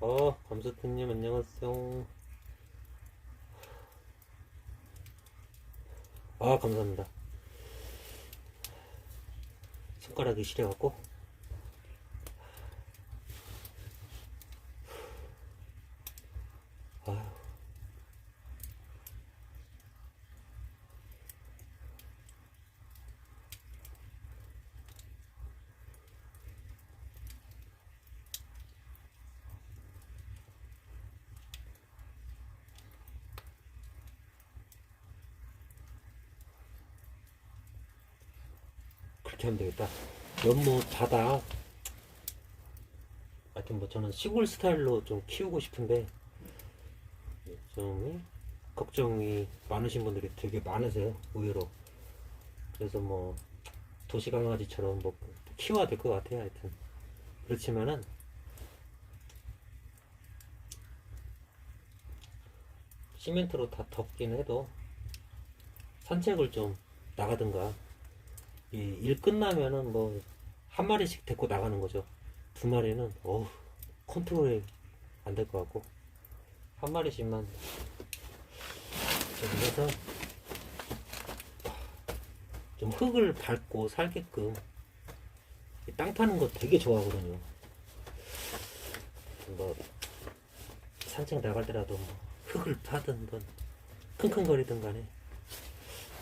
감사트님 안녕하세요. 감사합니다. 손가락이 시려갖고. 아휴, 그렇게 하면 되겠다. 연못 바다. 하여튼 뭐 저는 시골 스타일로 좀 키우고 싶은데 좀 걱정이 많으신 분들이 되게 많으세요, 의외로. 그래서 뭐 도시 강아지처럼 뭐 키워야 될 것 같아요. 하여튼 그렇지만은 시멘트로 다 덮긴 해도 산책을 좀 나가든가, 이 일 끝나면은 뭐 한 마리씩 데리고 나가는 거죠. 두 마리는 컨트롤이 안 될 것 같고 한 마리씩만 좀 해서 좀 흙을 밟고 살게끔. 땅 파는 거 되게 좋아하거든요. 뭐 산책 나갈 때라도 뭐 흙을 파든 뭐 킁킁거리든 간에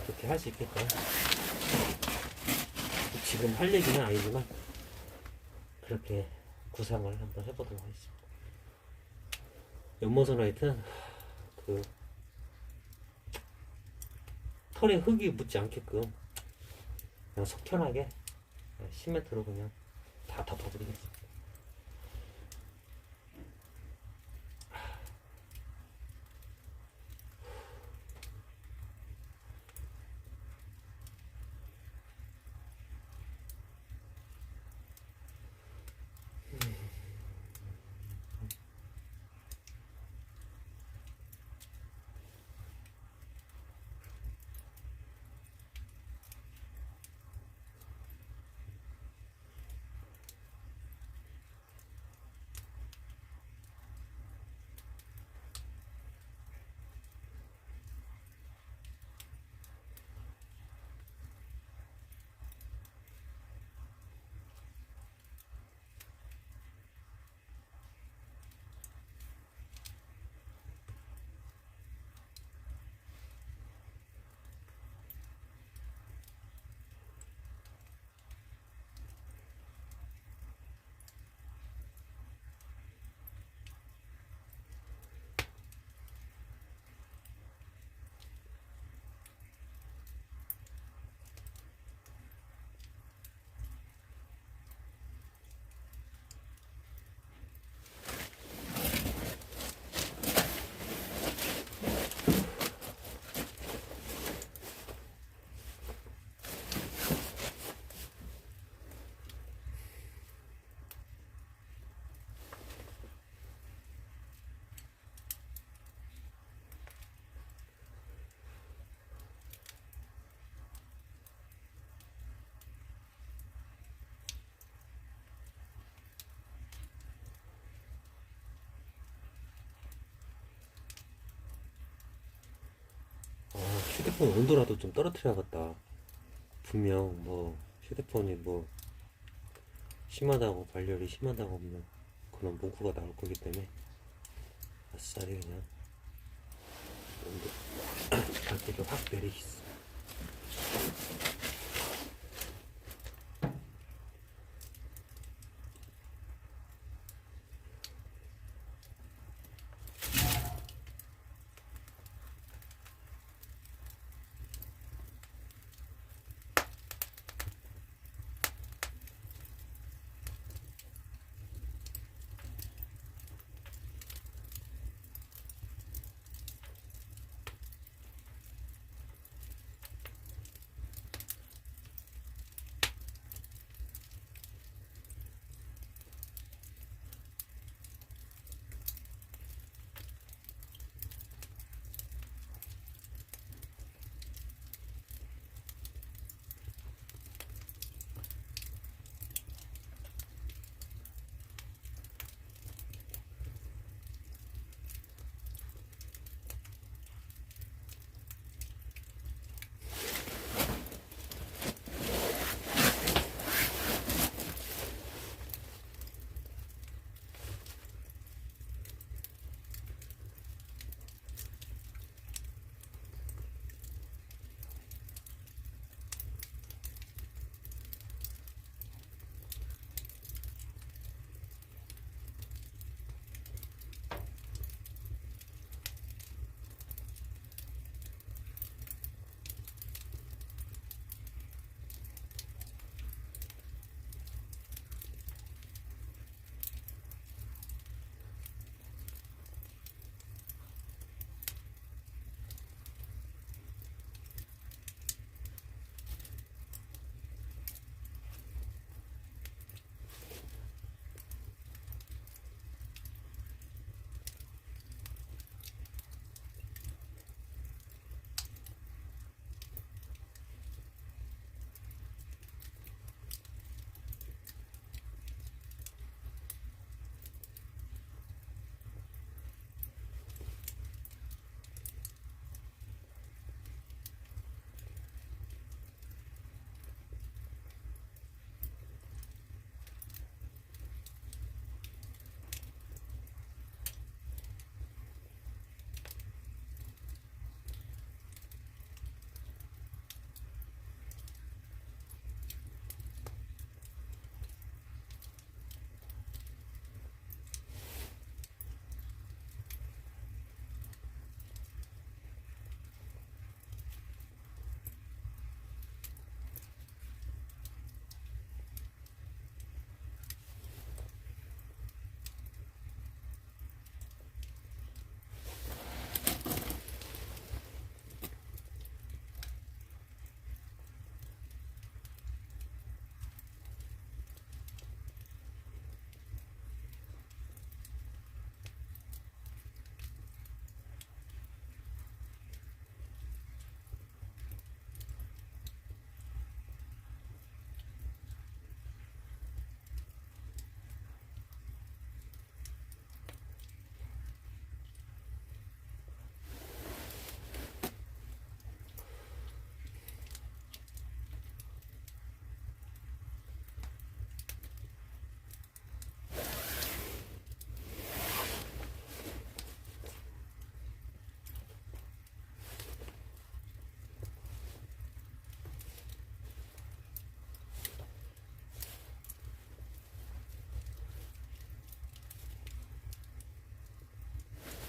그렇게 할 수 있게끔. 지금 할 얘기는 아니지만 그렇게 구상을 한번 해보도록 하겠습니다. 연못은 하여튼 그 털에 흙이 묻지 않게끔 그냥 속편하게 시멘트로 그냥 다 덮어드리겠습니다. 휴대폰 온도라도 좀 떨어뜨려야겠다. 분명 뭐 휴대폰이 뭐 심하다고, 발열이 심하다고 하면 그런 문구가 나올 거기 때문에 아싸리 그냥 온도 밝기를 확 내리겠어.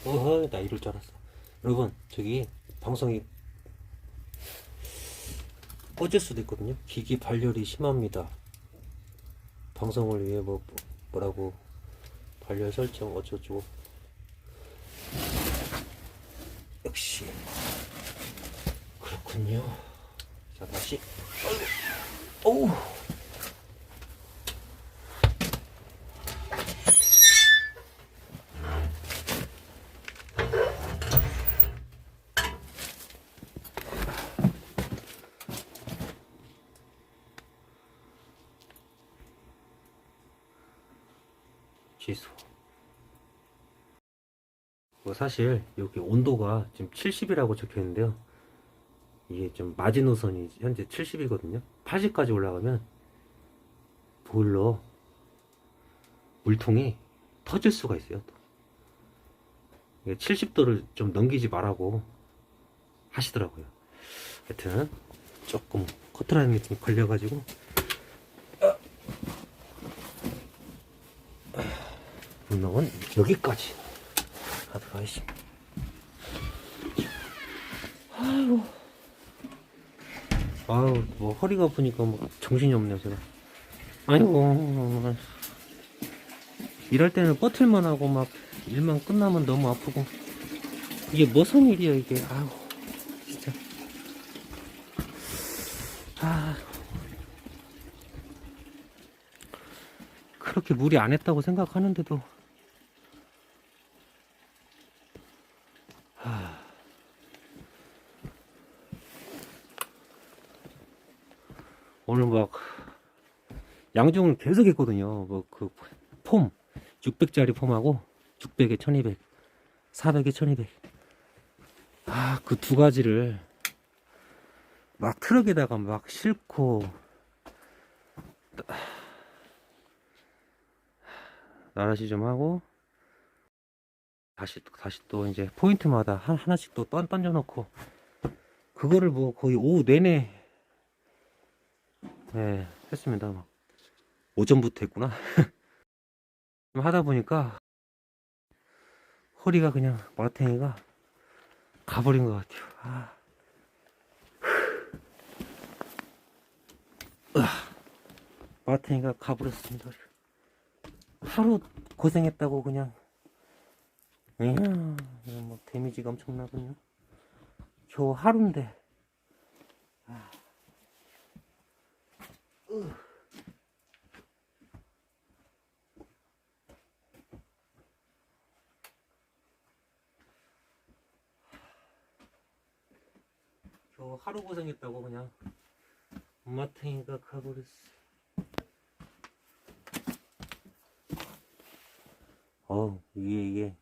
어허, 나 이럴 줄 알았어. 여러분, 저기 방송이 꺼질 수도 있거든요. 기기 발열이 심합니다. 방송을 위해 뭐라고 발열 설정 어쩌고. 역시 그렇군요. 자, 다시. 어우. 취소. 사실 여기 온도가 지금 70이라고 적혀 있는데요. 이게 좀 마지노선이 현재 70이거든요. 80까지 올라가면 보일러 물통이 터질 수가 있어요. 또 70도를 좀 넘기지 말라고 하시더라고요. 하여튼 조금 커트라인이 좀 걸려가지고 운동은 여기까지 하도록 하겠습니다. 아유, 뭐 허리가 아프니까 뭐 정신이 없네요 제가. 아이고, 일할 때는 버틸만 하고 막 일만 끝나면 너무 아프고 이게 무슨 일이야 이게. 아유 진짜. 그렇게 무리 안 했다고 생각하는데도 오늘 막 양중을 계속 했거든요. 뭐 그 폼 600짜리 폼하고 600에 1200, 400에 1200. 그 두 가지를 막 트럭에다가 막 싣고 나라시 좀 하고 다시 또 이제 포인트마다 하나씩 또 던져 놓고 그거를 뭐 거의 오후 내내 했습니다. 막 오전부터 했구나. 하다 보니까 허리가 그냥 마라탱이가 가버린 것 같아요. 마라탱이가 가버렸습니다. 하루 고생했다고 그냥 뭐 데미지가 엄청나군요. 겨우 하루인데. 겨우 하루 고생했다고 그냥 마탱이가 가버렸어. 이게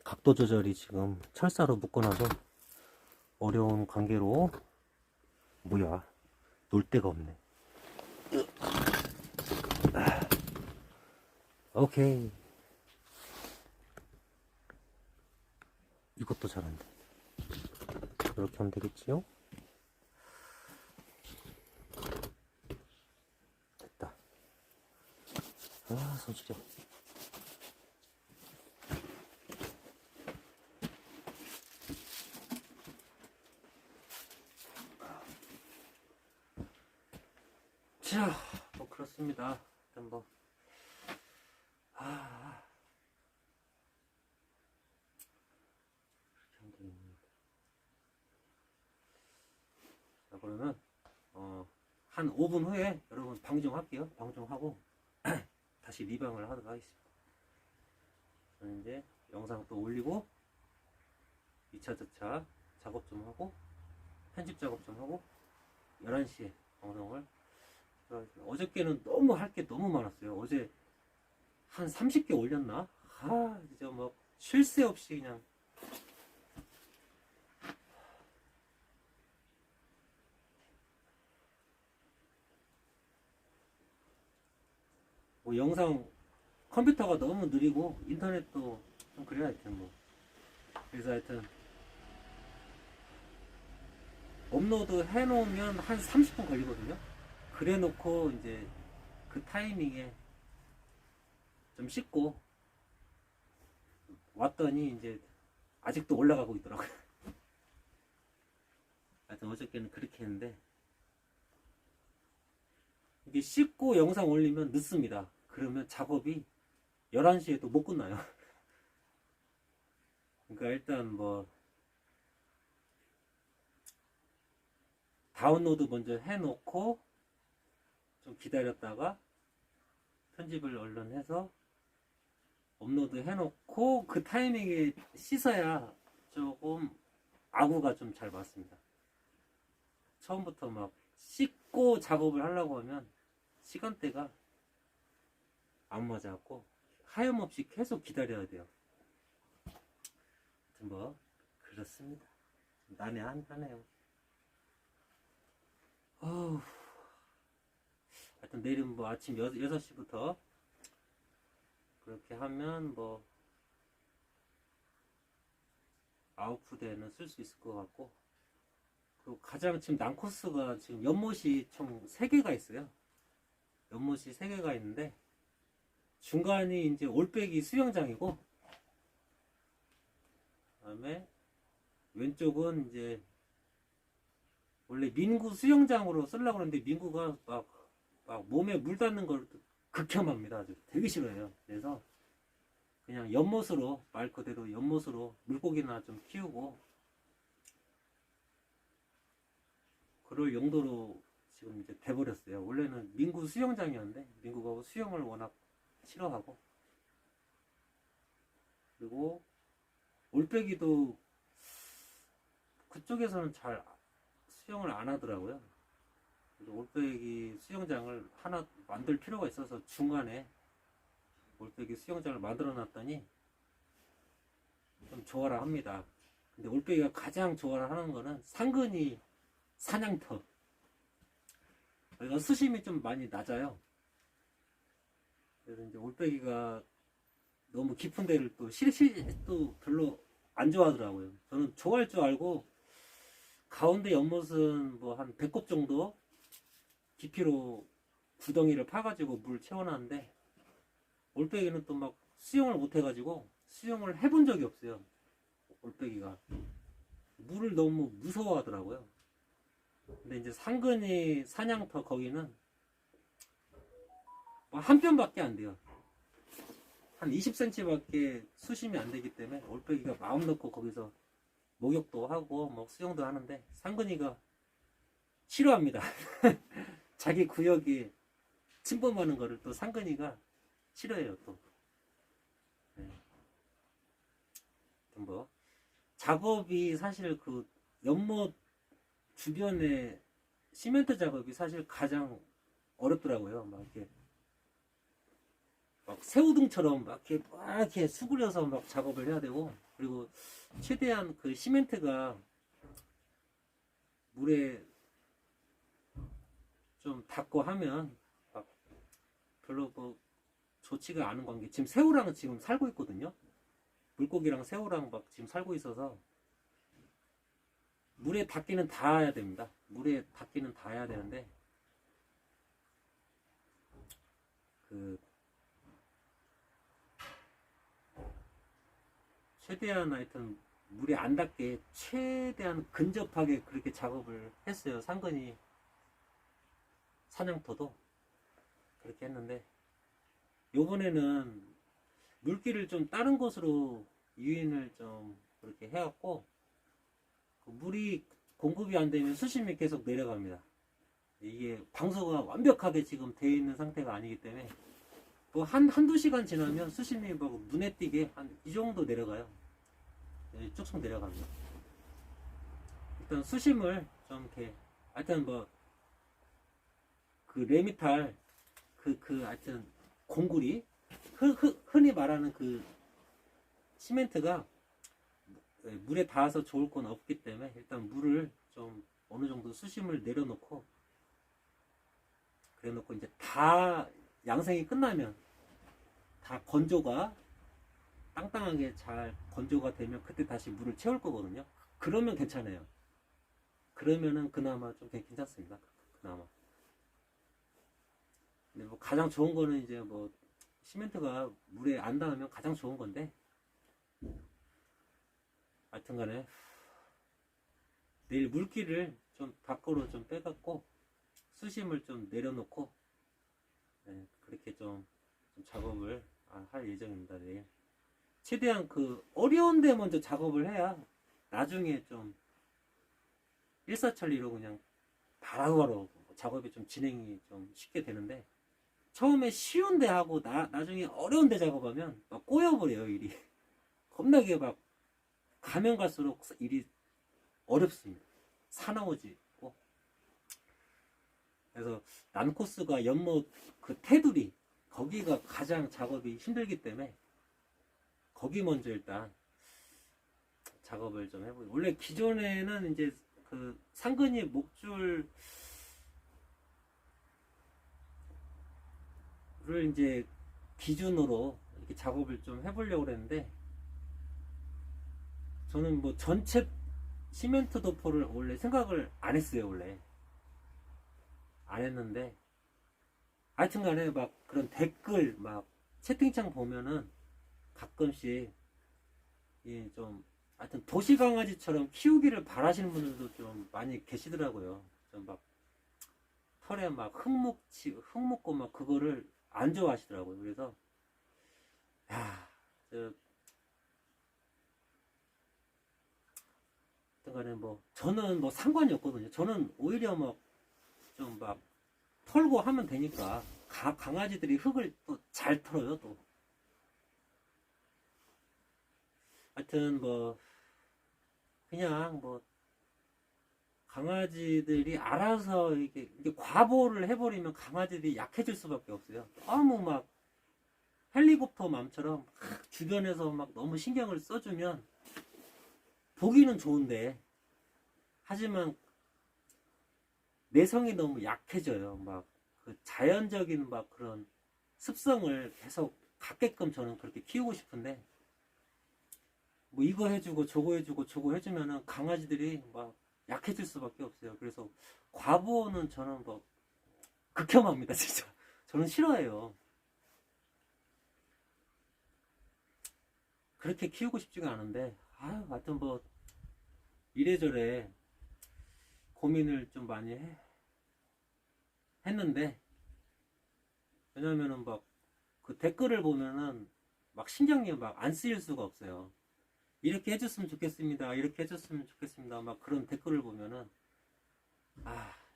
각도 조절이 지금 철사로 묶어놔서 어려운 관계로 뭐야 놀 데가 없네. 오케이, 이것도 잘한다. 이렇게 하면 되겠지요? 됐다. 손 시려. 자, 뭐 그렇습니다. 일단 뭐 자, 그러면 한 5분 후에 여러분 방종할게요. 방종하고 다시 리방을 하도록 하겠습니다. 저는 이제 영상 또 올리고 2차 저차 작업 좀 하고 편집 작업 좀 하고 11시에 방송을. 어저께는 너무 할 게 너무 많았어요. 어제 한 30개 올렸나? 진짜 막 쉴 새 없이 그냥 뭐 영상 컴퓨터가 너무 느리고 인터넷도 좀 그래야 하여튼 뭐. 그래서 하여튼 업로드 해놓으면 한 30분 걸리거든요. 그래 놓고 이제 그 타이밍에 좀 씻고 왔더니 이제 아직도 올라가고 있더라고요. 하여튼 어저께는 그렇게 했는데, 이게 씻고 영상 올리면 늦습니다. 그러면 작업이 11시에도 못 끝나요. 그러니까 일단 뭐 다운로드 먼저 해놓고 좀 기다렸다가 편집을 얼른 해서 업로드 해놓고 그 타이밍에 씻어야 조금 아구가 좀 잘 맞습니다. 처음부터 막 씻고 작업을 하려고 하면 시간대가 안 맞아갖고 하염없이 계속 기다려야 돼요. 하여튼 뭐 그렇습니다. 난해하네요. 하여튼 내일은 뭐 아침 6시부터 그렇게 하면 뭐 아웃풋에는 쓸 수 있을 것 같고, 그리고 가장 지금 난 코스가 지금 연못이 총 3개가 있어요. 연못이 3개가 있는데 중간이 이제 올빼기 수영장이고, 그다음에 왼쪽은 이제 원래 민구 수영장으로 쓰려고 하는데 민구가 막 몸에 물 닿는 걸 극혐합니다. 아주 되게 싫어해요. 그래서 그냥 연못으로, 말 그대로 연못으로 물고기나 좀 키우고 그럴 용도로 지금 이제 돼버렸어요. 원래는 민구 수영장이었는데 민구가 수영을 워낙 싫어하고, 그리고 올빼기도 그쪽에서는 잘 수영을 안 하더라고요. 그래서 올빼기 수영장을 하나 만들 필요가 있어서 중간에 올빼기 수영장을 만들어 놨더니 좀 좋아라 합니다. 근데 올빼기가 가장 좋아라 하는 거는 상근이 사냥터. 여기가 수심이 좀 많이 낮아요. 그래서 이제 올빼기가 너무 깊은 데를 또 별로 안 좋아하더라고요. 저는 좋아할 줄 알고 가운데 연못은 뭐 한 100곳 정도 깊이로 구덩이를 파가지고 물 채워놨는데, 올빼기는 또 막 수영을 못해가지고 수영을 해본 적이 없어요. 올빼기가 물을 너무 무서워하더라고요. 근데 이제 상근이 사냥터 거기는 한 뼘밖에 안 돼요. 한 20cm밖에 수심이 안 되기 때문에 올빼기가 마음 놓고 거기서 목욕도 하고 뭐 수영도 하는데, 상근이가 싫어합니다. 자기 구역에 침범하는 거를 또 상근이가 싫어해요. 또 뭐 작업이 사실 그 연못 주변에 시멘트 작업이 사실 가장 어렵더라고요. 막 이렇게 막 새우등처럼 막 이렇게 수그려서 막 작업을 해야 되고, 그리고 최대한 그 시멘트가 물에 좀 닿고 하면 막 별로 뭐 좋지가 않은 관계. 지금 새우랑은 지금 살고 있거든요. 물고기랑 새우랑 막 지금 살고 있어서 물에 닿기는 닿아야 됩니다. 물에 닿기는 닿아야 되는데, 그 최대한 하여튼 물에 안 닿게 최대한 근접하게 그렇게 작업을 했어요. 상근이 사냥터도 그렇게 했는데, 요번에는 물기를 좀 다른 곳으로 유인을 좀 그렇게 해갖고, 그 물이 공급이 안 되면 수심이 계속 내려갑니다. 이게 방수가 완벽하게 지금 되어 있는 상태가 아니기 때문에 뭐 한두 시간 지나면 수심이 뭐 눈에 띄게 한 이 정도 내려가요. 쭉쭉 내려갑니다. 일단 수심을 좀 이렇게, 하여튼 뭐 그 레미탈 하여튼 공구리, 흔히 말하는 그 시멘트가 물에 닿아서 좋을 건 없기 때문에 일단 물을 좀 어느 정도 수심을 내려놓고, 그래 놓고 이제 다 양생이 끝나면 다 건조가 땅땅하게 잘 건조가 되면 그때 다시 물을 채울 거거든요. 그러면 괜찮아요. 그러면은 그나마 좀 괜찮습니다. 그나마. 근데 뭐 가장 좋은 거는 이제 뭐 시멘트가 물에 안 닿으면 가장 좋은 건데, 하여튼간에 내일 물기를 좀 밖으로 좀 빼갖고 수심을 좀 내려놓고 네, 그렇게 좀 작업을 할 예정입니다. 내일 최대한 그 어려운데 먼저 작업을 해야 나중에 좀 일사천리로 그냥 바로바로 작업이 좀 진행이 좀 쉽게 되는데, 처음에 쉬운데 하고 나중에 어려운데 작업하면 막 꼬여버려요 일이. 겁나게 막 가면 갈수록 일이 어렵습니다. 사나워지고. 그래서 난코스가 연못 그 테두리 거기가 가장 작업이 힘들기 때문에 거기 먼저 일단 작업을 좀 해보고, 원래 기존에는 이제 그 상근이 목줄을 이제 기준으로 이렇게 작업을 좀 해보려고 그랬는데, 저는 뭐 전체 시멘트 도포를 원래 생각을 안 했어요. 원래 안 했는데, 하여튼 간에 막 그런 댓글 막 채팅창 보면은 가끔씩 좀 하여튼 도시 강아지처럼 키우기를 바라시는 분들도 좀 많이 계시더라고요. 좀 막 털에 막 흙 묻고 막 그거를 안 좋아하시더라고요. 그래서 하여튼간에 뭐 저는 뭐 상관이 없거든요. 저는 오히려 뭐 좀 막 털고 하면 되니까. 강아지들이 흙을 또 잘 털어요. 또 하여튼 뭐 그냥 뭐 강아지들이 알아서 이게 과보를 해버리면 강아지들이 약해질 수밖에 없어요. 너무 막 헬리콥터 맘처럼 주변에서 막 너무 신경을 써주면 보기는 좋은데, 하지만 내성이 너무 약해져요. 막 그 자연적인 막 그런 습성을 계속 갖게끔 저는 그렇게 키우고 싶은데, 뭐 이거 해주고 저거 해주고 저거 해주면은 강아지들이 막 약해질 수밖에 없어요. 그래서 과보는 저는 뭐 극혐합니다. 진짜 저는 싫어해요. 그렇게 키우고 싶지가 않은데, 하여튼 뭐 이래저래 고민을 좀 많이 했는데, 왜냐면은 막 그 댓글을 보면은 막 신경이 막 안 쓰일 수가 없어요. 이렇게 해줬으면 좋겠습니다, 이렇게 해줬으면 좋겠습니다, 막 그런 댓글을 보면은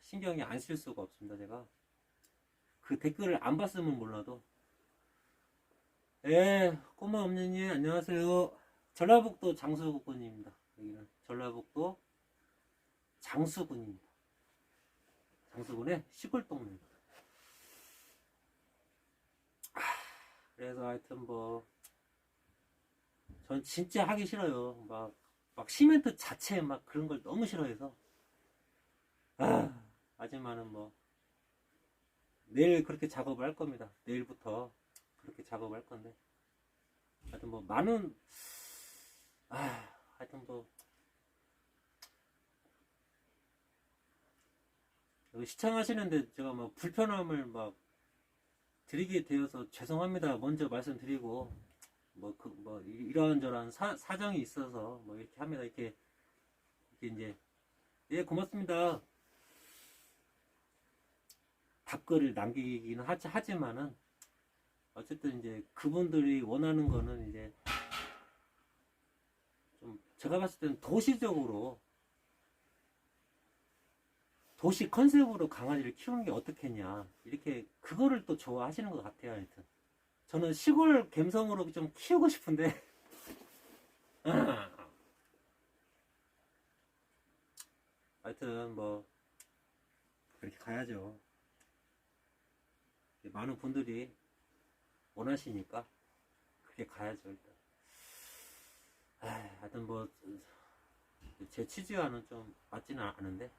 신경이 안 쓸 수가 없습니다. 제가 그 댓글을 안 봤으면 몰라도. 꼬마 엄니님 안녕하세요. 전라북도 장수군입니다. 여기는 전라북도 장수군입니다. 장수군의 시골 동네입니다. 그래서 하여튼 뭐 전 진짜 하기 싫어요. 막 시멘트 자체 막 그런 걸 너무 싫어해서. 하지만은 뭐 내일 그렇게 작업을 할 겁니다. 내일부터 그렇게 작업을 할 건데, 하여튼 뭐 많은 하여튼 뭐 시청하시는데 제가 뭐 불편함을 막 드리게 되어서 죄송합니다. 먼저 말씀드리고, 뭐 이러한저러한 사정이 있어서 뭐 이렇게 합니다. 이렇게 이제 고맙습니다. 답글을 남기긴 하지만은 어쨌든 이제 그분들이 원하는 거는 이제 좀 제가 봤을 때는 도시적으로 도시 컨셉으로 강아지를 키우는 게 어떻겠냐, 이렇게 그거를 또 좋아하시는 것 같아요. 하여튼 저는 시골 감성으로 좀 키우고 싶은데 하여튼 뭐 그렇게 가야죠. 많은 분들이 원하시니까 그렇게 가야죠. 일단 하여튼 뭐 제 취지와는 좀 맞지는 않은데.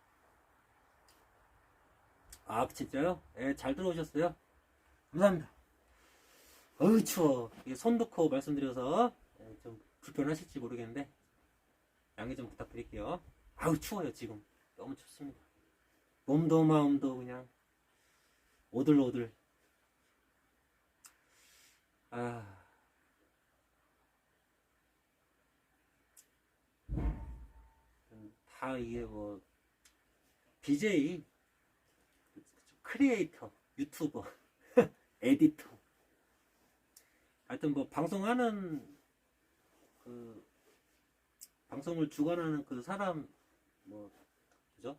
진짜요? 잘 들어오셨어요? 감사합니다. 어우 추워. 손 놓고 말씀드려서 좀 불편하실지 모르겠는데 양해 좀 부탁드릴게요. 아우 추워요. 지금 너무 춥습니다. 몸도 마음도 그냥 오들오들. 다 이게 뭐 BJ, 크리에이터, 유튜버, 에디터, 하여튼 뭐 방송하는 그 방송을 주관하는 그 사람 뭐 그죠?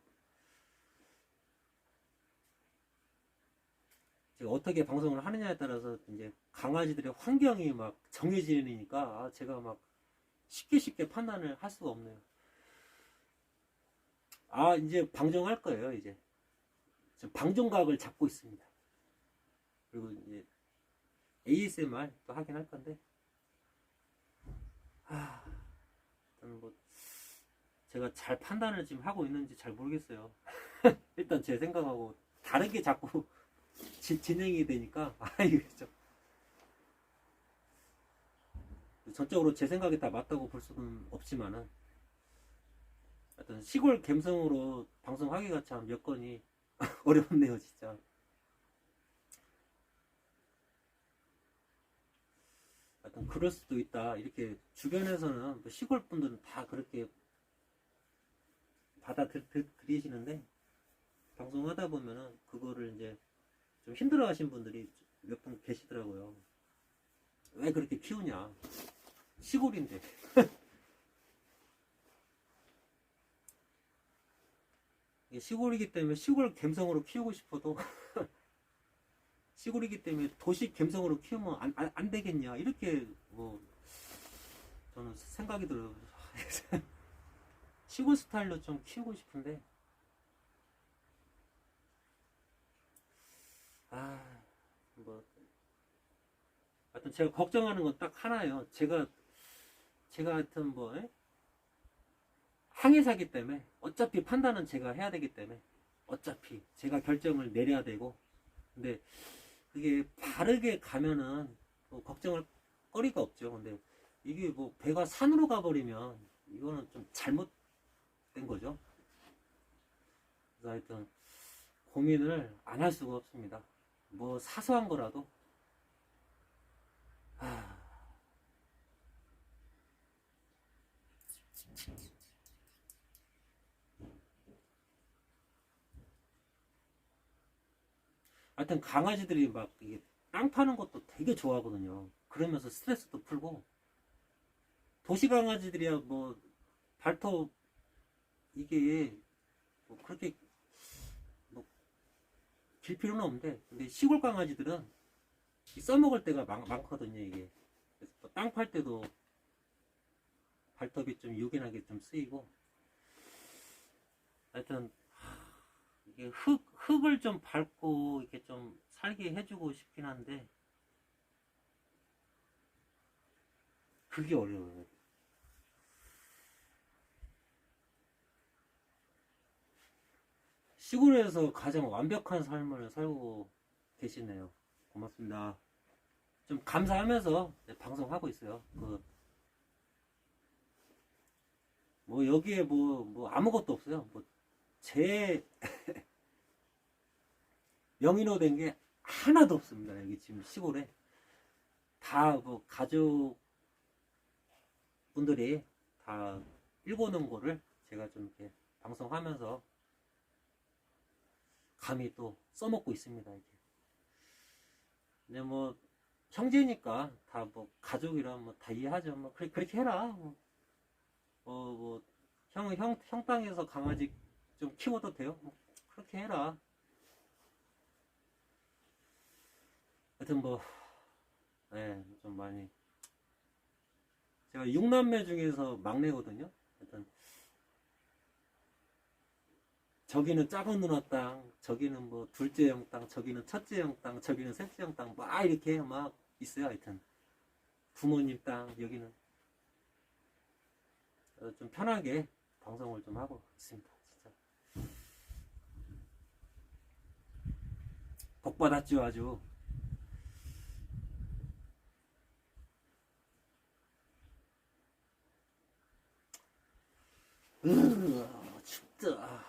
제가 어떻게 방송을 하느냐에 따라서 이제 강아지들의 환경이 막 정해지니까 제가 막 쉽게 판단을 할 수가 없네요. 이제 방종할 거예요. 이제 지금 방종각을 잡고 있습니다. 그리고 이제 ASMR 또 하긴 할 건데 일단 뭐 제가 잘 판단을 지금 하고 있는지 잘 모르겠어요. 일단 제 생각하고 다르게 자꾸 진행이 되니까 이게 좀 전적으로 제 생각이 다 맞다고 볼 수는 없지만은 하여튼 시골 감성으로 방송하기가 참 여건이 어렵네요 진짜. 하여튼 그럴 수도 있다 이렇게 주변에서는 뭐 시골 분들은 다 그렇게 받아들이시는데 방송하다 보면은 그거를 이제 좀 힘들어 하신 분들이 몇 분 계시더라고요. 왜 그렇게 키우냐, 시골인데. 시골이기 때문에 시골 감성으로 키우고 싶어도 시골이기 때문에 도시 감성으로 키우면 안 되겠냐 이렇게 뭐 저는 생각이 들어요. 시골 스타일로 좀 키우고 싶은데 뭐 하여튼 제가 걱정하는 건 딱 하나예요. 제가 하여튼 뭐 항해사기 때문에 어차피 판단은 제가 해야 되기 때문에 어차피 제가 결정을 내려야 되고, 근데 그게 바르게 가면은 뭐 걱정할 거리가 없죠. 근데 이게 뭐 배가 산으로 가버리면 이거는 좀 잘못된 거죠. 그래서 하여튼 고민을 안 할 수가 없습니다. 뭐 사소한 거라도 하여튼 강아지들이 막 이게 땅 파는 것도 되게 좋아하거든요. 그러면서 스트레스도 풀고, 도시 강아지들이야 뭐 발톱 이게 뭐 그렇게 뭐 길 필요는 없는데, 근데 시골 강아지들은 써먹을 때가 많거든요 이게. 그래서 땅 팔 때도 발톱이 좀 요긴하게 좀 쓰이고, 하여튼 이게 흙을 좀 밟고 이렇게 좀 살게 해주고 싶긴 한데 그게 어려워요. 시골에서 가장 완벽한 삶을 살고 계시네요. 고맙습니다. 좀 감사하면서 방송하고 있어요. 뭐 여기에 뭐 아무것도 없어요. 뭐 제 명의로 된 게 하나도 없습니다. 여기 지금 시골에 다 뭐 가족 분들이 다 읽어놓은 거를 제가 좀 이렇게 방송하면서 감히 또 써먹고 있습니다. 이게. 근데 뭐 형제니까 다 뭐 가족이라 뭐 다 이해하죠. 뭐 그렇게 해라. 뭐 형 땅에서 강아지 좀 키워도 돼요. 뭐 그렇게 해라. 하여튼 뭐 좀 많이, 제가 6남매 중에서 막내거든요. 하여튼 저기는 작은 누나 땅, 저기는 뭐 둘째 형 땅, 저기는 첫째 형 땅, 저기는 셋째 형 땅, 막 이렇게 막 있어요. 하여튼 부모님 땅, 여기는 좀 편하게 방송을 좀 하고 있습니다. 진짜 복 받았죠 아주. 춥다.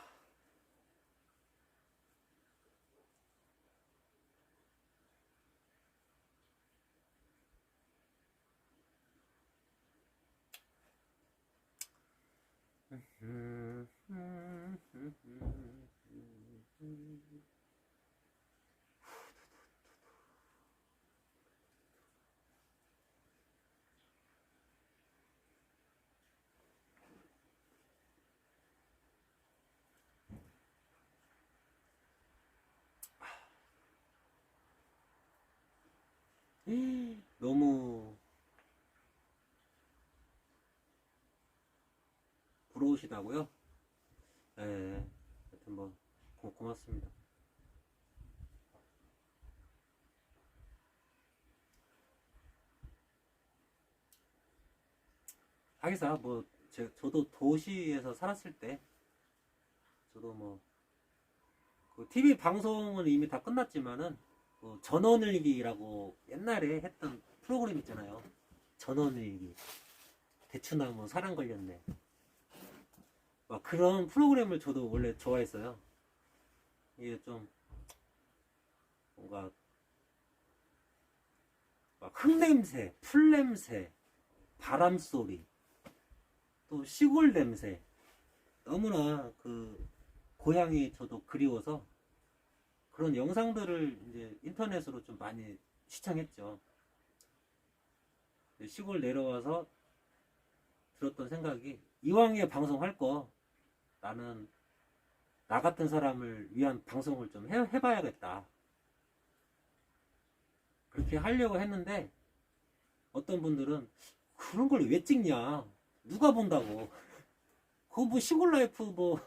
너무 부러우시다고요? 예, 하여튼 뭐 고맙습니다. 하기사 뭐 저도 도시에서 살았을 때 저도 뭐 그 TV 방송은 이미 다 끝났지만은 그 전원일기라고 옛날에 했던 프로그램 있잖아요. 전원일기, 대추나무 사랑 걸렸네. 막 그런 프로그램을 저도 원래 좋아했어요. 이게 좀 뭔가 막 흙냄새, 풀냄새, 바람소리, 또 시골 냄새, 너무나 그 고향이 저도 그리워서 그런 영상들을 이제 인터넷으로 좀 많이 시청했죠. 시골 내려와서 들었던 생각이, 이왕에 방송할 거 나는 나 같은 사람을 위한 방송을 좀 해봐야겠다. 그렇게 하려고 했는데 어떤 분들은 그런 걸 왜 찍냐, 누가 본다고, 그거 뭐 시골 라이프 뭐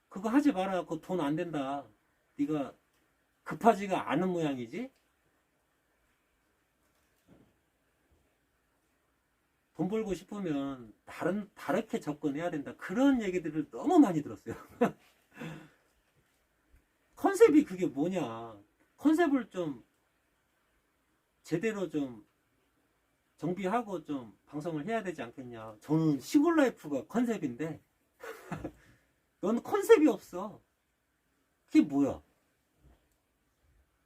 그거 하지 마라, 그거 돈 안 된다, 네가 급하지가 않은 모양이지, 돈 벌고 싶으면 다르게 접근해야 된다, 그런 얘기들을 너무 많이 들었어요. 컨셉이 그게 뭐냐, 컨셉을 좀 제대로 좀 정비하고 좀 방송을 해야 되지 않겠냐. 저는 시골 라이프가 컨셉인데 넌 컨셉이 없어. 그게 뭐야?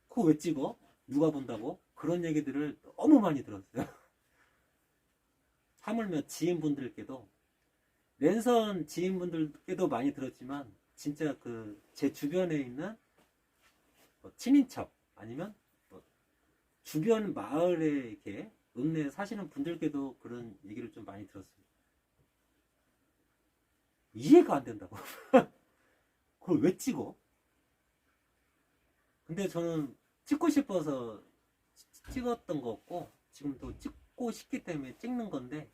그거 왜 찍어? 누가 본다고? 그런 얘기들을 너무 많이 들었어요. 하물며 지인분들께도, 랜선 지인분들께도 많이 들었지만, 진짜 그 제 주변에 있는 뭐 친인척 아니면 뭐 주변 마을에 이렇게 읍내에 사시는 분들께도 그런 얘기를 좀 많이 들었습니다. 이해가 안 된다고. 그걸 왜 찍어? 근데 저는 찍고 싶어서 찍었던 거고, 지금도 찍고 싶기 때문에 찍는 건데,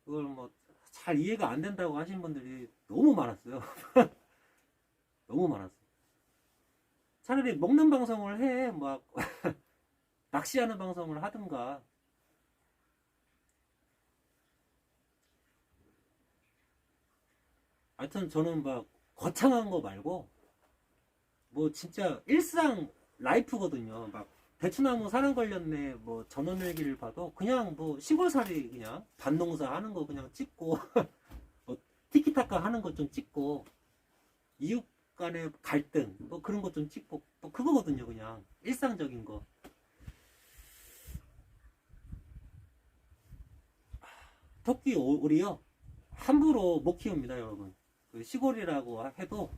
그걸 뭐 잘 이해가 안 된다고 하신 분들이 너무 많았어요. 너무 많았어요. 차라리 먹는 방송을 해, 막 낚시하는 방송을 하든가. 하여튼 저는 막 거창한 거 말고 뭐 진짜 일상 라이프거든요. 막 대추나무 사랑 걸렸네, 뭐 전원일기를 봐도 그냥 뭐 시골살이, 그냥 밭농사 하는 거 그냥 찍고 뭐 티키타카 하는 거 좀 찍고, 이웃 간의 갈등 뭐 그런 거 좀 찍고, 뭐 그거거든요. 그냥 일상적인 거. 토끼 오리요, 함부로 못 키웁니다, 여러분. 그 시골이라고 해도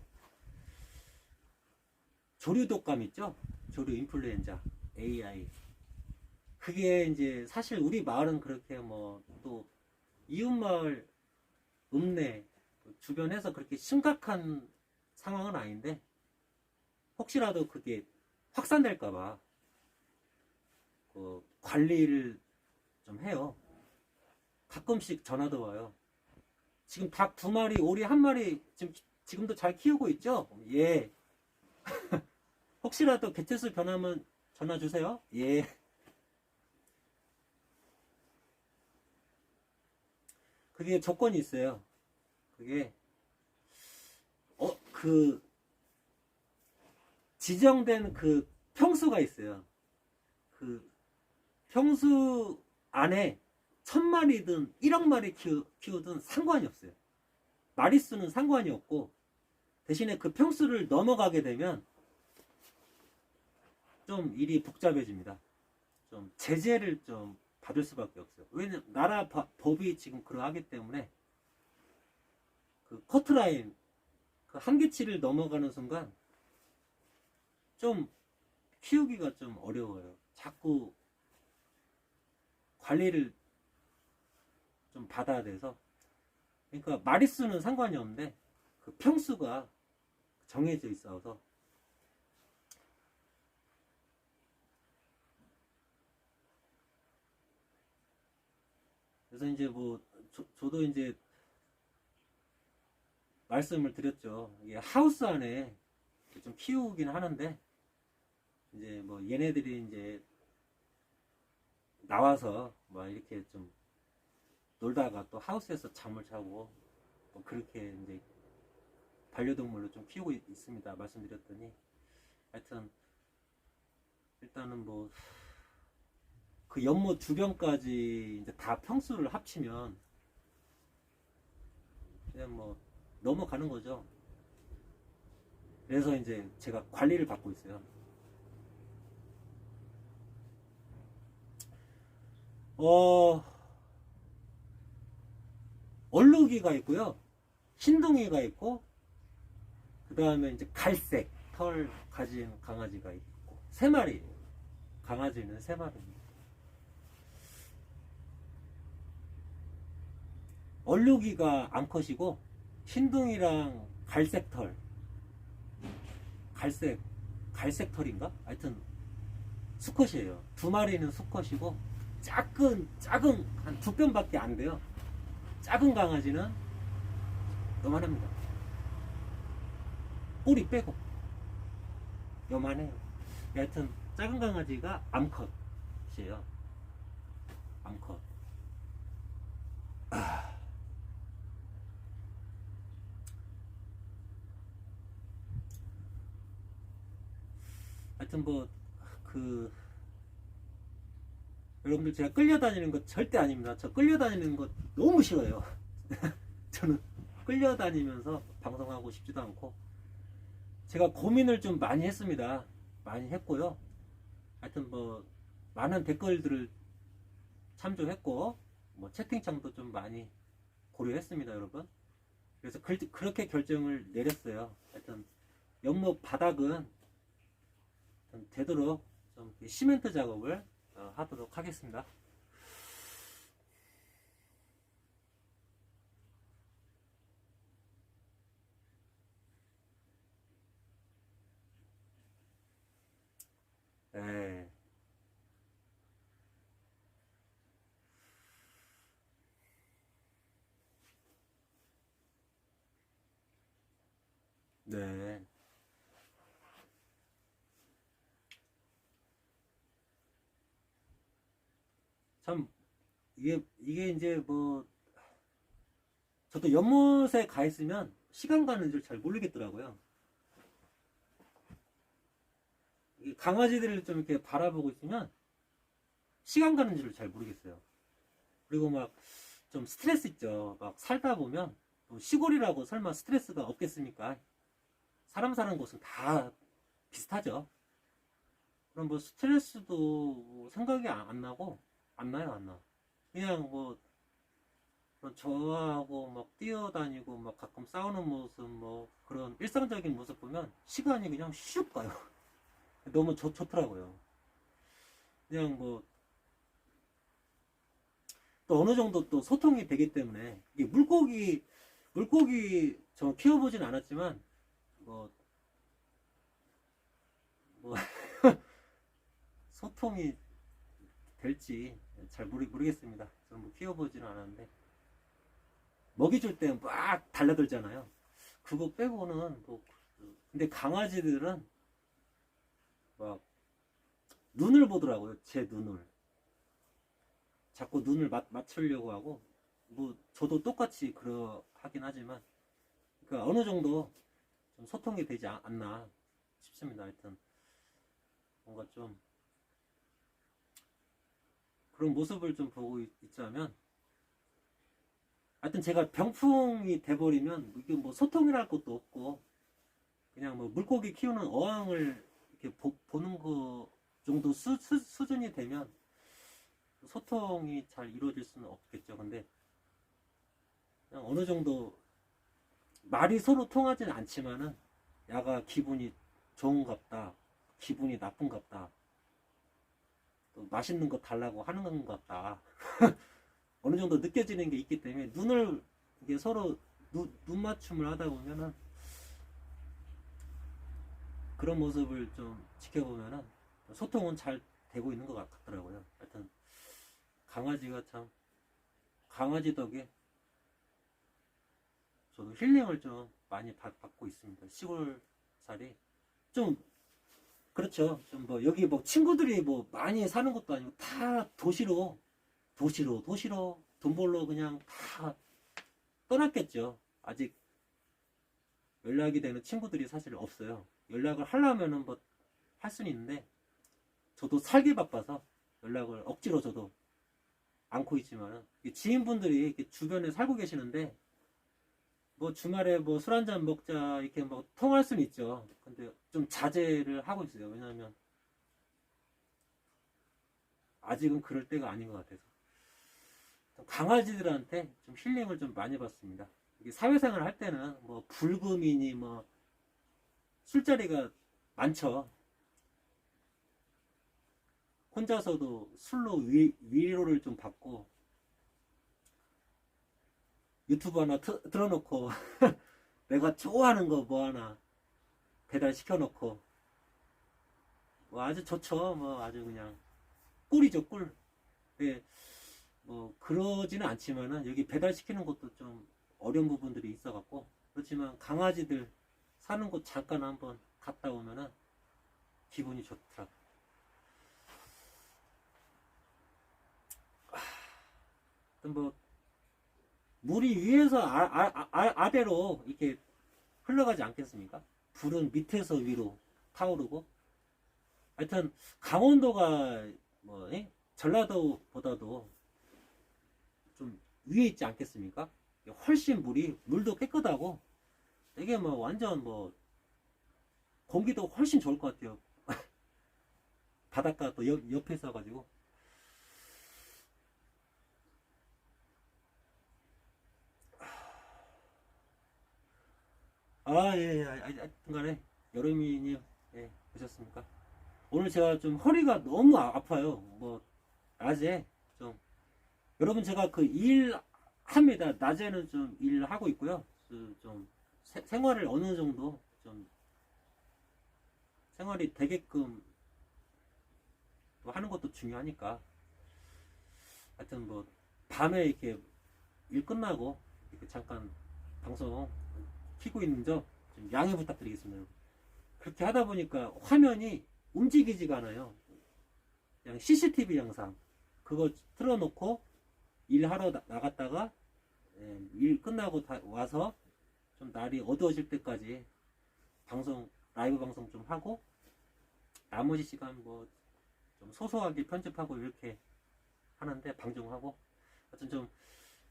조류 독감 있죠? 조류 인플루엔자, AI. 그게 이제 사실 우리 마을은 그렇게 뭐 또 이웃마을 읍내 주변에서 그렇게 심각한 상황은 아닌데, 혹시라도 그게 확산될까봐 그 관리를 좀 해요. 가끔씩 전화도 와요. 지금 닭 2마리, 오리 1마리 지금도 잘 키우고 있죠? 예. 혹시라도 개체수 변하면 전화 주세요. 예. 그게 조건이 있어요. 그게 그 지정된 그 평수가 있어요. 그 평수 안에 1000마리든 1억 마리 키우든 상관이 없어요. 마리수는 상관이 없고, 대신에 그 평수를 넘어가게 되면 좀 일이 복잡해집니다. 좀 제재를 좀 받을 수밖에 없어요. 왜냐면 나라 법이 지금 그러하기 때문에 그 커트라인 그 한계치를 넘어가는 순간 좀 키우기가 좀 어려워요. 자꾸 관리를 좀 받아야 돼서. 그러니까 마리수는 상관이 없는데 그 평수가 정해져 있어서 그래서 이제 뭐 저도 이제 말씀을 드렸죠. 이게 하우스 안에 좀 키우긴 하는데 이제 뭐 얘네들이 이제 나와서 뭐 이렇게 좀 놀다가 또 하우스에서 잠을 자고 뭐 그렇게 이제 반려동물로 좀 키우고 있습니다. 말씀드렸더니 하여튼 일단은 뭐 그 연못 주변까지 이제 다 평수를 합치면 그냥 뭐 넘어가는 거죠. 그래서 이제 제가 관리를 받고 있어요. 얼룩이가 있고요. 흰둥이가 있고, 그 다음에 이제 갈색 털 가진 강아지가 있고, 3마리. 강아지는 3마리입니다. 얼룩이가 암컷이고, 흰둥이랑 갈색 털. 갈색 털인가? 하여튼, 수컷이에요. 2마리는 수컷이고, 작은, 한 2뼘밖에 안 돼요. 작은 강아지는 요만합니다. 꼬리 빼고. 요만해요. 하여튼, 작은 강아지가 암컷이에요. 암컷. 하여튼 뭐, 여러분들 제가 끌려다니는 거 절대 아닙니다. 저 끌려다니는 거 너무 싫어요. 저는 끌려다니면서 방송하고 싶지도 않고, 제가 고민을 좀 많이 했습니다. 많이 했고요. 하여튼 뭐, 많은 댓글들을 참조했고, 뭐, 채팅창도 좀 많이 고려했습니다, 여러분. 그래서 그렇게 결정을 내렸어요. 하여튼, 연못 바닥은 되도록 좀 시멘트 작업을 하도록 하겠습니다. 네. 네. 참, 이게 이제 뭐, 저도 연못에 가 있으면 시간 가는 줄 잘 모르겠더라고요. 강아지들을 좀 이렇게 바라보고 있으면 시간 가는 줄을 잘 모르겠어요. 그리고 막 좀 스트레스 있죠. 막 살다 보면 뭐 시골이라고 설마 스트레스가 없겠습니까? 사람 사는 곳은 다 비슷하죠. 그럼 뭐 스트레스도 뭐 생각이 안 나고 안 나요, 안 나. 그냥 뭐 저하고 막 뛰어다니고 막 가끔 싸우는 모습 뭐 그런 일상적인 모습 보면 시간이 그냥 슉 가요. 너무 좋더라고요. 그냥 뭐 또 어느 정도 또 소통이 되기 때문에 이게 물고기 저 키워보진 않았지만 뭐 소통이 될지 잘 모르겠습니다. 저는 뭐 키워보지는 않았는데 먹이 줄 때 막 달라들잖아요. 그거 빼고는 뭐 근데 강아지들은 막 눈을 보더라고요. 제 눈을 자꾸 눈을 맞추려고 하고 뭐 저도 똑같이 하긴 하지만 그러니까 어느 정도 좀 소통이 되지 않나 싶습니다. 하여튼 뭔가 좀 그런 모습을 좀 보고 있자면 하여튼 제가 병풍이 돼버리면 이게 뭐 소통이랄 것도 없고 그냥 뭐 물고기 키우는 어항을 이렇게 보는 거 정도 수준이 되면 소통이 잘 이루어질 수는 없겠죠. 근데 그냥 어느 정도 말이 서로 통하지는 않지만은 야가 기분이 좋은갑다, 기분이 나쁜갑다, 또 맛있는 거 달라고 하는 것 같다. 어느 정도 느껴지는 게 있기 때문에 눈을 이게 서로 눈 맞춤을 하다 보면은 그런 모습을 좀 지켜보면은 소통은 잘 되고 있는 것 같더라고요. 하여튼 강아지가 참 강아지 덕에 저도 힐링을 좀 많이 받고 있습니다. 시골 살이 좀 그렇죠. 좀 뭐 여기 뭐 친구들이 뭐 많이 사는 것도 아니고 다 도시로 돈 벌러 그냥 다 떠났겠죠. 아직 연락이 되는 친구들이 사실 없어요. 연락을 하려면은 뭐 할 수는 있는데 저도 살기 바빠서 연락을 억지로 저도 않고 있지만은 지인분들이 이렇게 주변에 살고 계시는데 뭐 주말에 뭐 술 한잔 먹자 이렇게 뭐 통할 수는 있죠. 근데 좀 자제를 하고 있어요. 왜냐하면 아직은 그럴 때가 아닌 것 같아서 강아지들한테 좀 힐링을 좀 많이 받습니다. 이게 사회생활 할 때는 뭐 불금이니 뭐 술자리가 많죠. 혼자서도 술로 위로를 좀 받고 유튜브 하나 틀어놓고 내가 좋아하는 거 뭐 하나 배달 시켜놓고 뭐 아주 좋죠. 뭐 아주 그냥 꿀이죠 꿀. 네, 뭐 그러지는 않지만은 여기 배달 시키는 것도 좀 어려운 부분들이 있어갖고 그렇지만 강아지들 사는 곳 잠깐 한번 갔다 오면은 기분이 좋더라. 뭐 물이 위에서 아래로 이렇게 흘러가지 않겠습니까? 불은 밑에서 위로 타오르고 하여튼 강원도가 뭐 전라도보다도 좀 위에 있지 않겠습니까? 훨씬 물도 깨끗하고 되게 뭐 완전 뭐 공기도 훨씬 좋을 것 같아요. 바닷가 또 옆에 있어가지고 하여튼간에 여름이님 예, 보셨습니까? 오늘 제가 좀 허리가 너무 아파요. 뭐 낮에 좀 여러분 제가 그 일 합니다. 낮에는 좀 일하고 있고요. 좀 생활을 어느 정도 좀 생활이 되게끔 또 하는 것도 중요하니까 하여튼 뭐 밤에 이렇게 일 끝나고 이렇게 잠깐 방송 키고 있는 점 좀 양해 부탁드리겠습니다. 그렇게 하다 보니까 화면이 움직이지가 않아요. 그냥 CCTV 영상 그거 틀어놓고 일하러 나갔다가 일 끝나고 와서 좀 날이 어두워질 때까지 라이브 방송 좀 하고 나머지 시간 뭐 좀 소소하게 편집하고 이렇게 하는데 방송하고 하여튼 좀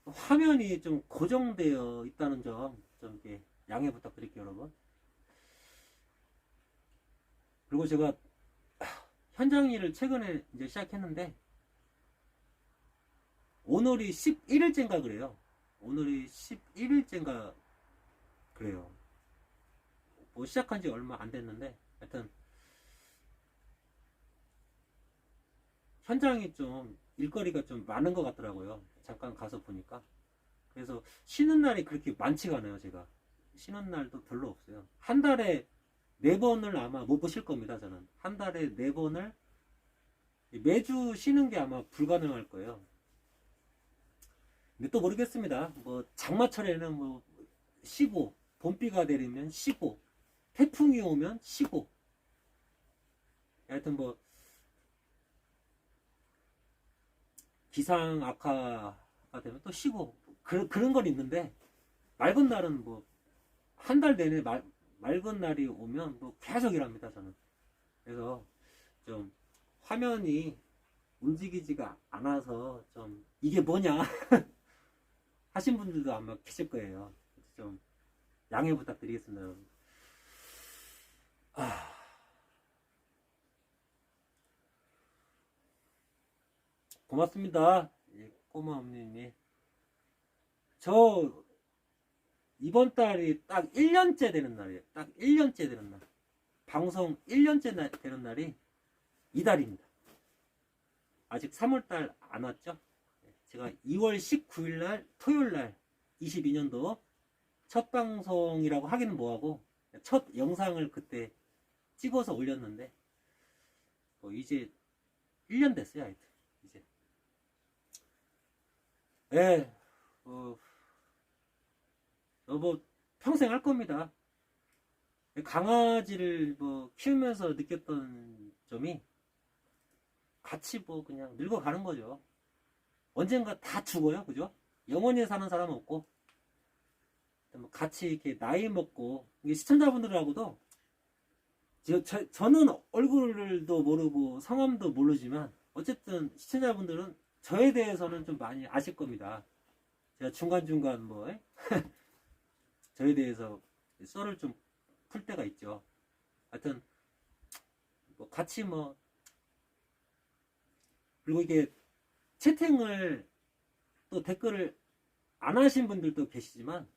화면이 좀 고정되어 있다는 점 좀 이렇게 양해 부탁드릴게요 여러분. 그리고 제가 현장 일을 최근에 이제 시작했는데 오늘이 11일째인가 그래요. 오늘이 11일째인가 그래요. 뭐 시작한 지 얼마 안 됐는데 하여튼 현장이 좀 일거리가 좀 많은 것 같더라고요. 잠깐 가서 보니까. 그래서 쉬는 날이 그렇게 많지가 않아요. 제가 쉬는 날도 별로 없어요. 한 달에 4번을 아마 못 보실 겁니다. 저는 한 달에 4번을 매주 쉬는 게 아마 불가능할 거예요. 근데 또 모르겠습니다. 뭐 장마철에는 뭐 쉬고 봄비가 내리면 쉬고 태풍이 오면 쉬고 하여튼 뭐 기상 악화가 되면 또 쉬고 그런 건 있는데 맑은 날은 뭐 한 달 내내 맑은 날이 오면 뭐 계속 일합니다 저는. 그래서 좀 화면이 움직이지가 않아서 좀 이게 뭐냐 하신 분들도 아마 계실 거예요. 좀 양해 부탁드리겠습니다 여러분. 고맙습니다. 예, 꼬마 엄니님. 저 이번 달이 딱 1년째 되는 날이에요. 딱 1년째 되는 날. 방송 1년째 되는 날이 이달입니다. 아직 3월달 안 왔죠? 제가 2월 19일 날 토요일 날 22년도 첫 방송이라고 하기는 뭐하고 첫 영상을 그때 찍어서 올렸는데 뭐 이제 1년 됐어요. 하여튼 이제 예, 뭐 평생 할 겁니다. 강아지를 뭐 키우면서 느꼈던 점이 같이 뭐 그냥 늙어가는 거죠. 언젠가 다 죽어요, 그죠? 영원히 사는 사람은 없고 같이 이렇게 나이 먹고 시청자분들하고도 저는 얼굴도 모르고 성함도 모르지만 어쨌든 시청자분들은 저에 대해서는 좀 많이 아실 겁니다. 제가 중간중간 뭐 저에 대해서 썰을 좀 풀 때가 있죠. 하여튼 뭐 같이 뭐 그리고 이게 채팅을 또 댓글을 안 하신 분들도 계시지만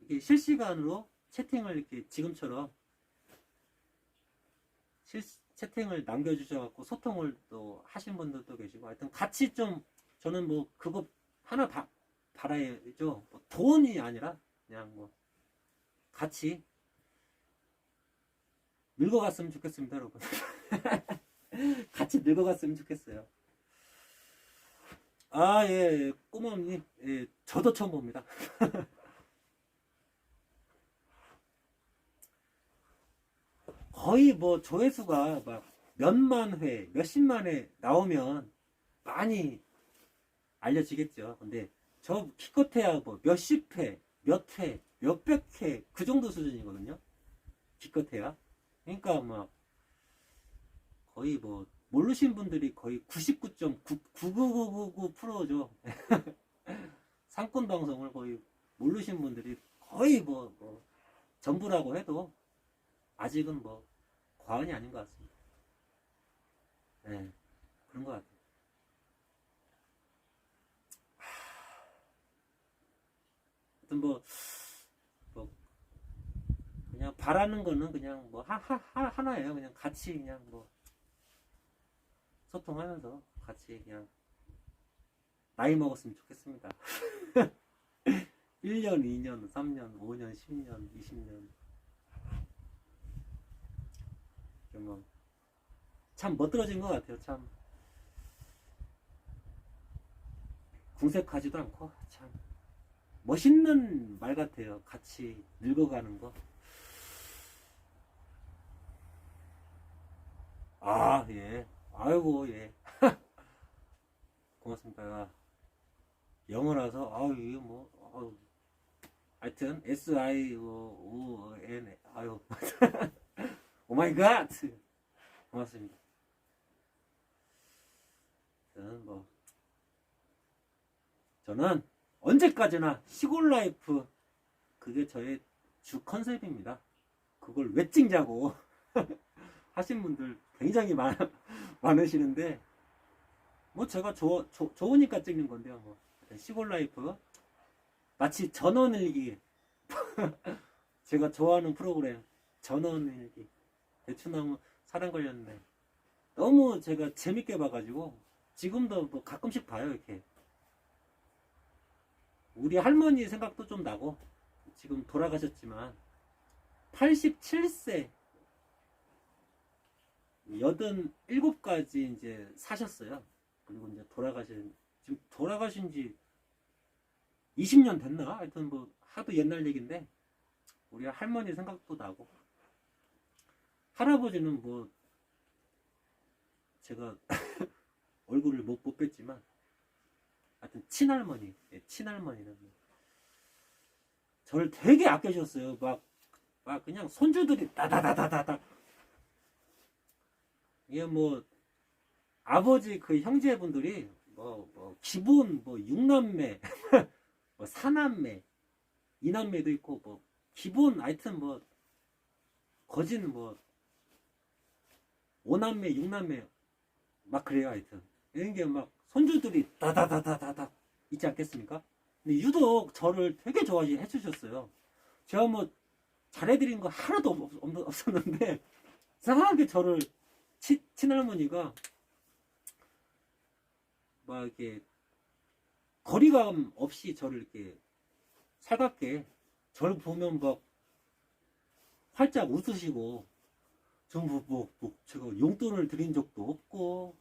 이게 실시간으로 채팅을 이렇게 지금처럼 채팅을 남겨주셔갖고 소통을 또 하신 분들도 계시고 하여튼 같이 좀 저는 뭐 그거 하나 바라야죠. 뭐 돈이 아니라 그냥 뭐 같이 늙어갔으면 좋겠습니다, 여러분. 같이 늙어갔으면 좋겠어요. 아, 예, 꼬마님, 예, 저도 처음 봅니다. 거의 뭐 조회수가 막 몇만 회, 몇십만 회 나오면 많이 알려지겠죠. 근데 저 기껏해야 뭐 몇십 회, 몇 회, 몇백 회, 그 정도 수준이거든요. 기껏해야. 그러니까 막 거의 뭐 모르신 분들이 거의 99.99999%죠. 상권 방송을 거의 모르신 분들이 거의 뭐 전부라고 해도 아직은 뭐 과언이 아닌 것 같습니다. 네, 그런 것 같아요. 하여튼 뭐 그냥 바라는 거는 그냥 뭐 하나예요. 그냥 같이 그냥 뭐 소통하면서 같이 그냥 나이 먹었으면 좋겠습니다. 1년, 2년, 3년, 5년, 10년, 20년. 참 멋들어진 것 같아요. 참 궁색하지도 않고 참 멋있는 말 같아요. 같이 늙어가는 거. 아, 예. 아이고, 예. 고맙습니다. 영어라서, 아유, 이거 뭐, 아유. 하여튼, SION, 아유. 오마이갓! 고맙습니다. 저는 언제까지나 시골 라이프, 그게 저의 주 컨셉입니다. 그걸 왜 찍냐고 하신 분들 굉장히 많으시는데, 뭐 제가 좋으니까 찍는 건데요. 뭐 시골 라이프 마치 전원일기 제가 좋아하는 프로그램 전원일기 대추나무 사랑 걸렸네. 너무 제가 재밌게 봐가지고 지금도 뭐 가끔씩 봐요. 이렇게 우리 할머니 생각도 좀 나고 지금 돌아가셨지만 87세 87가지 이제 사셨어요. 그리고 이제 지금 돌아가신 지 20년 됐나? 하여튼 뭐 하도 옛날 얘기인데 우리 할머니 생각도 나고 할아버지는 뭐 제가 얼굴을 못 뵀지만 하여튼 친할머니, 친할머니는 저를 되게 아껴주셨어요. 막 그냥 손주들이 다다다다다다 이게 뭐 아버지 그 형제분들이 뭐 기본 뭐 6남매 뭐 4남매 2남매도 있고 뭐 기본 하여튼 뭐 거진 뭐 5남매 6남매 막 그래요. 하여튼 이런 게 막 손주들이 다다다다다다 있지 않겠습니까? 근데 유독 저를 되게 좋아해 주셨어요. 제가 뭐 잘해드린 거 하나도 없었는데 이상하게 저를 친할머니가 막 이렇게 거리감 없이 저를 이렇게 살갑게 저를 보면 막 활짝 웃으시고 전 뭐 제가 용돈을 드린 적도 없고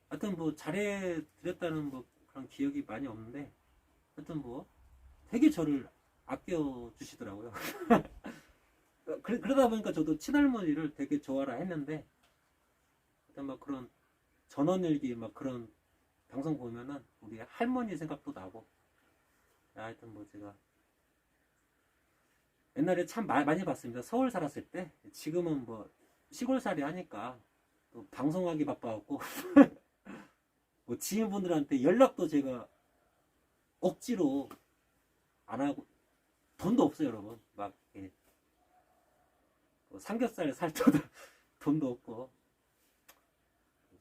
하여튼 뭐 잘해드렸다는 뭐 그런 기억이 많이 없는데 하여튼 뭐 되게 저를 아껴주시더라고요. 그러다 보니까 저도 친할머니를 되게 좋아라 했는데 일단 막 그런 전원일기 막 그런 방송 보면은 우리 할머니 생각도 나고 하여튼 뭐 제가 옛날에 참 많이 봤습니다. 서울 살았을 때. 지금은 뭐 시골살이 하니까 또 방송하기 바빠갖고 뭐 지인분들한테 연락도 제가 억지로 안 하고 돈도 없어요, 여러분. 막 뭐 삼겹살 살 돈도 없고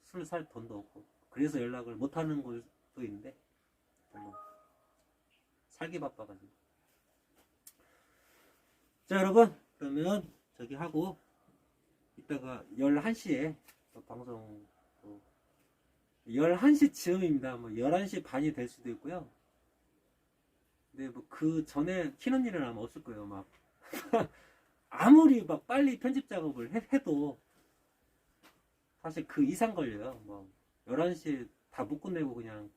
술 살 돈도 없고 그래서 연락을 못 하는 것도 있는데 뭐 살기 바빠가지고. 자, 여러분, 그러면 저기 하고 이따가 11시에 방송 11시 즈음입니다. 뭐 11시 반이 될 수도 있고요. 근데 뭐 그 전에 키는 일은 아마 없을 거예요. 막 아무리 막 빨리 편집 작업을 해도 사실 그 이상 걸려요. 뭐 11시에 다 못 끝내고 그냥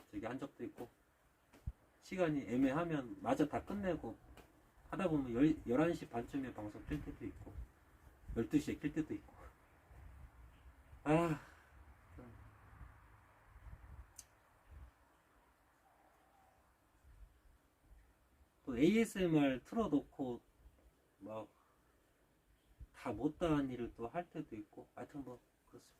저기 한 적도 있고 시간이 애매하면 마저 다 끝내고 하다 보면 11시 반쯤에 방송 킬 때도 있고 12시에 킬 때도 있고 또 ASMR 틀어놓고 막 다 못다한 일을 또 할 때도 있고 하여튼 뭐 그렇습니다.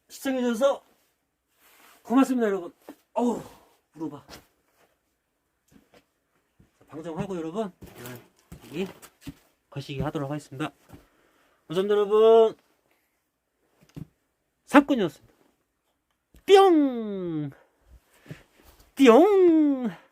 시청해주셔서 고맙습니다, 여러분. 어우, 물어봐. 방송하고 여러분 여기 거시기 하도록 하겠습니다. 감사합니다, 여러분. 사건이었습니다. 뿅! 뿅!